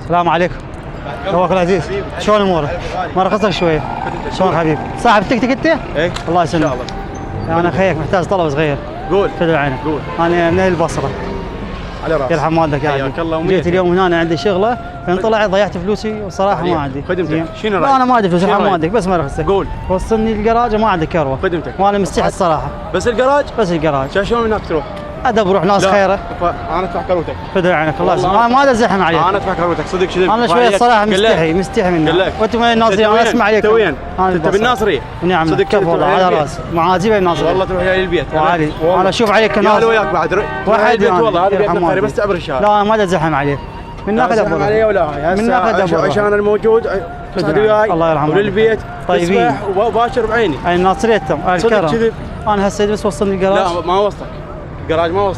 السلام عليكم. توك العزيز، شلون امورك؟ ما رخصتك شويه. شلون حبيبي؟ صاحب تيك تيك انت؟ ايه الله يسلمك. ان شاء الله. انا خيك محتاج طلب صغير. قول. فدر عينك. قول. انا من البصره. على راسي. يرحم والدك يا حياك الله حبيبي. جيت اليوم هنا عندي شغله، فان طلعت ضيعت فلوسي وصراحه ما عندي. خدمتك شنو رايك؟ لا انا ما عندي فلوس، شنو يرحم رأيك؟ والدك بس ما رخصتك. قول. وصلني الجراج وما عندي كروه. خدمتك. وانا مستحي الصراحه. بس الجراج؟ بس الجراج. شلون هناك تروح؟ ادب بروح ناس خيره. انا ادفع كروتك. فدر عينك الله يسلمك. انا ما ازحم عليك. انا ادفع كروتك صدق كذب. انا شويه الصراحه مستحي منك. وانتم وين الناصريه؟ انا اسمع عليكم. انت وين؟ انت بالناصريه؟ نعم صدق كيف والله على راسي معازي بالناصريه. والله تروح الى البيت. وعلي انا اشوف عليك ناصر. وياك بعد واحد والله هذا بيت القريه بس تعبر الشارع. لا ما ازحم عليك. من ناخذ ابو علي ولا من ناخذ عشان الموجود وياي الله يرحمه وللبيت طيبين وباشر بعيني. اي الناصريه الكرم. صدق كذب. انا هسه بس وصلني الجراج. لا ما وصلك الجراج ما وصلك.